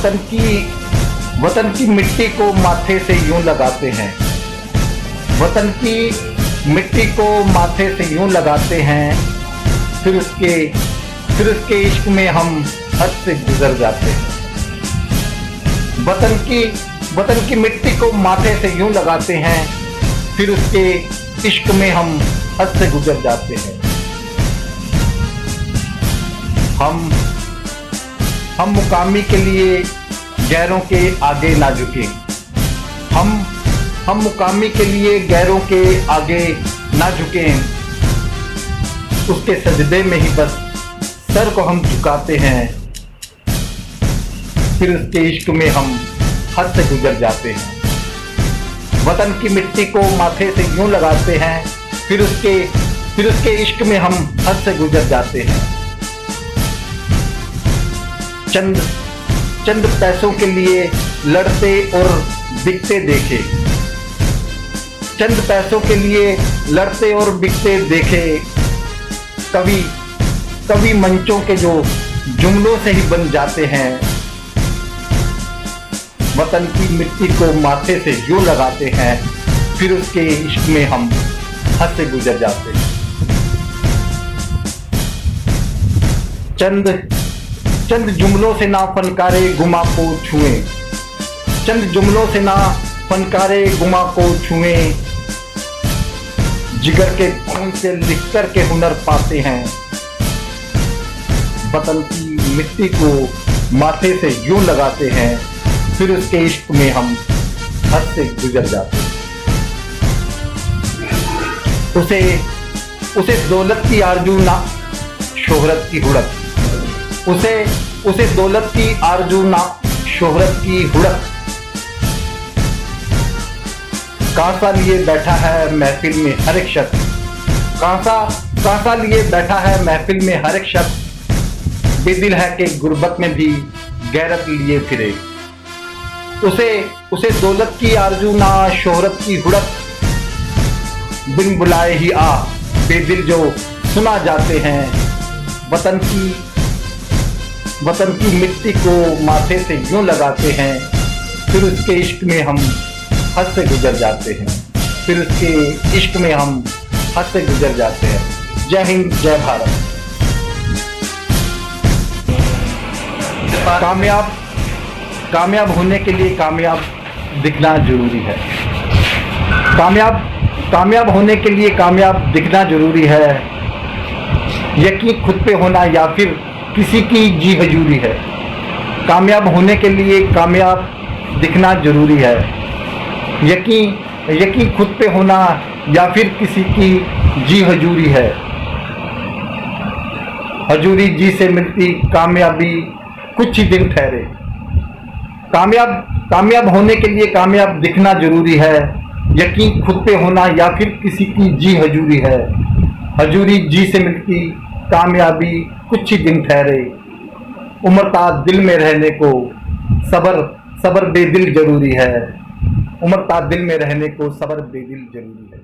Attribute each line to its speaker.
Speaker 1: वतन की मिट्टी को माथे से यूं लगाते हैं, वतन की मिट्टी को माथे से यूं लगाते हैं, फिर उसके इश्क में हम हद से गुजर जाते हैं। वतन की मिट्टी को माथे से यूं लगाते हैं, फिर उसके इश्क में हम हद से गुजर जाते हैं। हम मुकामी के लिए गैरों के आगे ना झुके, हम मुकामी के लिए गैरों के आगे ना झुकें, उसके सजदे में ही बस सर को हम झुकाते हैं, फिर उसके इश्क में हम हद से गुजर जाते हैं। वतन की मिट्टी को माथे से यूं लगाते हैं, फिर उसके इश्क में हम हद से गुजर जाते हैं। चंद पैसों के लिए लड़ते और बिकते देखे, चंद पैसों के लिए लड़ते और बिकते देखे, कभी मंचों के जो जुमलों से ही बन जाते हैं। वतन की मिट्टी को माथे से यूं लगाते हैं, फिर उसके इश्क में हम हद से गुजर जाते हैं। चंद जुमलों से ना फनकारे गुमा को छुएं, चंद जुमलों से ना फनकारे गुमा को छुएं, जिगर के खून से लिख कर के हुनर पाते हैं। वतन की मिट्टी को माथे से यूं लगाते हैं, फिर उसके इश्क में हम हद से गुजर जाते हैं। उसे दौलत की आरजू ना शोहरत की हुड़क, उसे दौलत की आरजू ना शोहरत की हुड़क, कांसा लिए बैठा है महफिल में हर एक शख्स, कांसा लिए बैठा है महफिल में हर एक शख्स, बेदिल है कि गुर्बत में भी गैरत लिए फिरे। उसे दौलत की आरजू ना शोहरत की हुड़क, बिन बुलाए ही आ बेदिल जो सुना जाते हैं। वतन की मिट्टी को माथे से यूं लगाते हैं, फिर उसके इश्क में हम हद से गुजर जाते हैं, फिर उसके इश्क में हम हद से गुजर जाते हैं। जय हिंद, जय भारत। कामयाब होने के लिए कामयाब दिखना जरूरी है, कामयाब होने के लिए कामयाब दिखना जरूरी है। यकीन खुद पे होना या फिर किसी की जी हजूरी है। कामयाब होने के लिए कामयाब दिखना जरूरी है। यकीन खुद पे होना या फिर किसी की जी हजूरी है। हजूरी जी से मिलती कामयाबी कुछ ही दिन ठहरे। कामयाब होने के लिए कामयाब दिखना जरूरी है। यकीन खुद पे होना या फिर किसी की जी हजूरी है। हजूरी जी से मिलती कामयाबी कुछ ही दिन ठहरे। उम्र ता दिल में रहने को सब्र बेदिल जरूरी है। उम्र ता दिल में रहने को सब्र बेदिल जरूरी है।